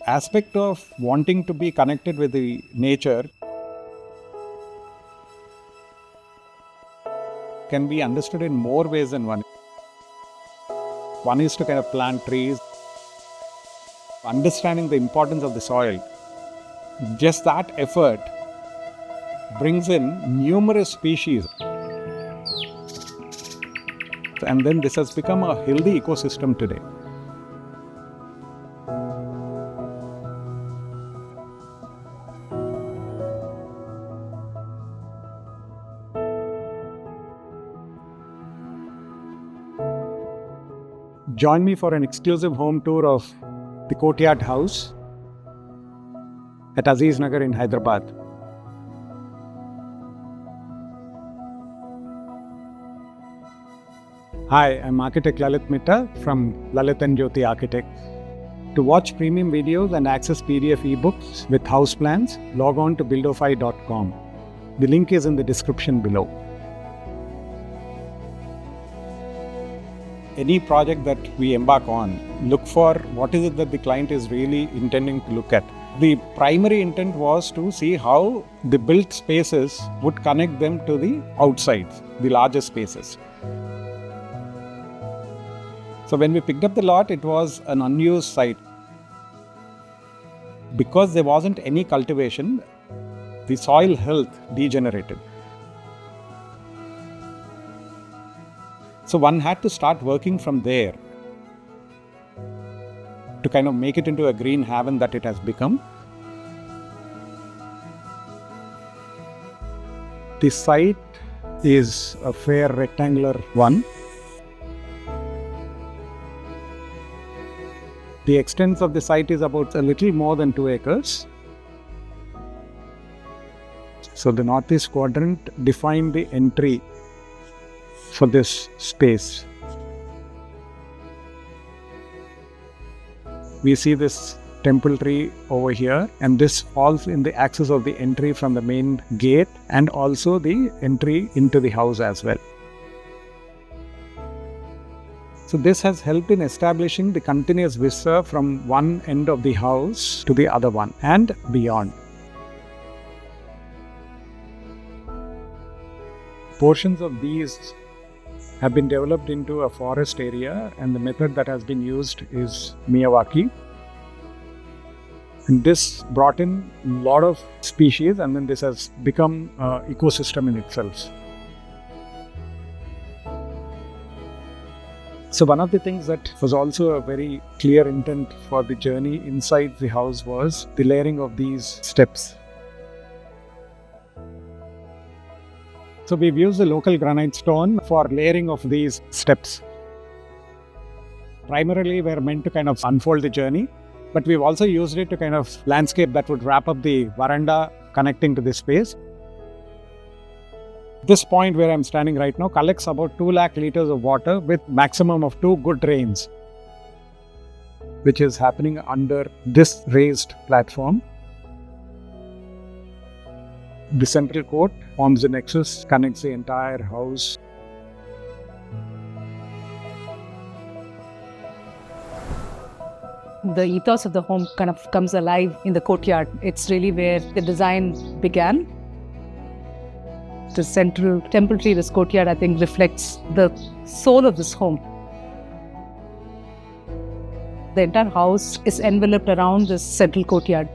Aspect of wanting to be connected with the nature can be understood in more ways than one. One is to kind of plant trees, understanding the importance of the soil. Just that effort brings in numerous species. And then this has become a healthy ecosystem today. Join me for an exclusive home tour of the Courtyard house at Aziz Nagar in Hyderabad. Hi, I'm architect Lalit Mitta from Lalit & Jyoti Architects. To watch premium videos and access PDF ebooks with house plans, log on to buildofy.com. The link is in the description below. Any project that we embark on, look for what is it that the client is really intending to look at. The primary intent was to see how the built spaces would connect them to the outside, the larger spaces. So when we picked up the lot, it was an unused site. Because there wasn't any cultivation, the soil health degenerated. So one had to start working from there to kind of make it into a green haven that it has become. The site is a fair rectangular one. The extent of the site is about a little more than 2 acres. So the northeast quadrant defined the entry for this space. We see this temple tree over here, and this falls in the axis of the entry from the main gate and also the entry into the house as well. So this has helped in establishing the continuous vista from one end of the house to the other one and beyond. Portions of these have been developed into a forest area, and the method that has been used is Miyawaki. And this brought in a lot of species, and then this has become an ecosystem in itself. So one of the things that was also a very clear intent for the journey inside the house was the layering of these steps. So we've used the local granite stone for layering of these steps. Primarily, we're meant to kind of unfold the journey, but we've also used it to kind of landscape that would wrap up the veranda connecting to this space. This point where I'm standing right now collects about 2 lakh liters of water with maximum of 2 good rains, which is happening under this raised platform. The central court forms the nexus, connects the entire house. The ethos of the home kind of comes alive in the courtyard. It's really where the design began. The central temple tree, this courtyard, I think reflects the soul of this home. The entire house is enveloped around this central courtyard.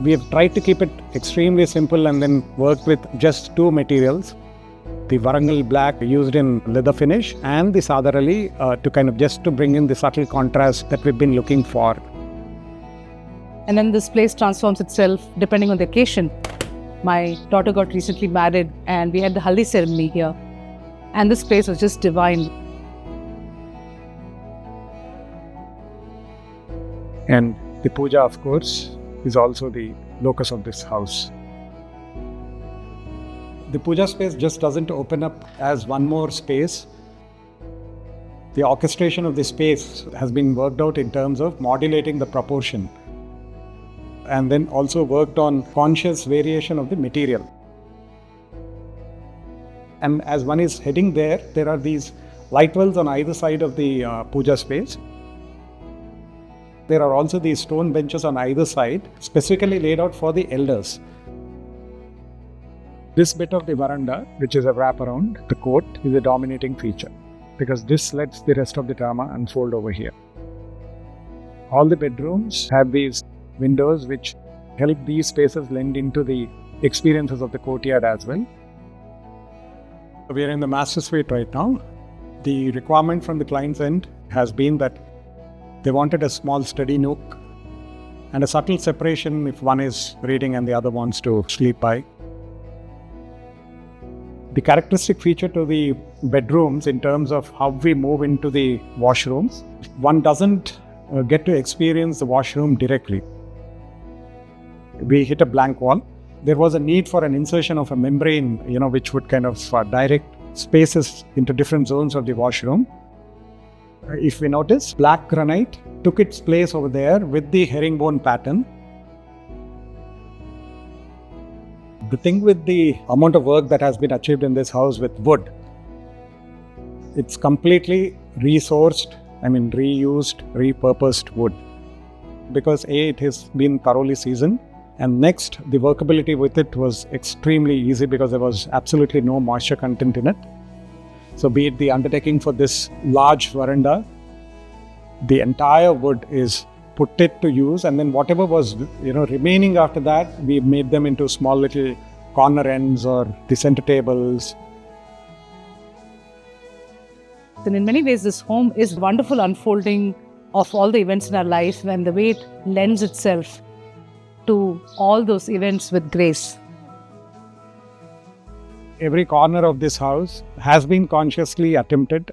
We have tried to keep it extremely simple and then worked with just 2 materials. The Varangal black used in leather finish and the Sadarali to kind of just to bring in the subtle contrast that we've been looking for. And then this place transforms itself depending on the occasion. My daughter got recently married and we had the haldi ceremony here. And this place was just divine. And the puja, of course, is also the locus of this house. The puja space just doesn't open up as one more space. The orchestration of the space has been worked out in terms of modulating the proportion, and then also worked on conscious variation of the material. And as one is heading there, there are these light wells on either side of the puja space. There are also these stone benches on either side, specifically laid out for the elders. This bit of the veranda, which is a wraparound, the court, is a dominating feature because this lets the rest of the drama unfold over here. All the bedrooms have these windows which help these spaces lend into the experiences of the courtyard as well. We are in the master suite right now. The requirement from the client's end has been that they wanted a small study nook and a subtle separation if one is reading and the other wants to sleep by. The characteristic feature to the bedrooms in terms of how we move into the washrooms, one doesn't get to experience the washroom directly. We hit a blank wall. There was a need for an insertion of a membrane, which would kind of direct spaces into different zones of the washroom. If we notice, black granite took its place over there with the herringbone pattern. The thing with the amount of work that has been achieved in this house with wood, it's completely reused, repurposed wood. Because A, it has been thoroughly seasoned, and next, the workability with it was extremely easy because there was absolutely no moisture content in it. So be it the undertaking for this large veranda, the entire wood is put it to use, and then whatever was remaining after that, we made them into small little corner ends or the center tables. And in many ways, this home is wonderful unfolding of all the events in our life and the way it lends itself to all those events with grace. Every corner of this house has been consciously attempted,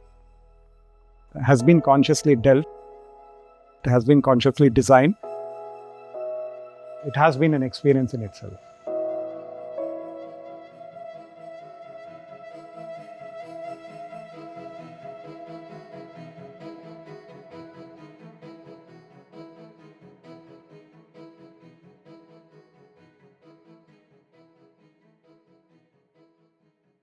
has been consciously dealt, has been consciously designed. It has been an experience in itself.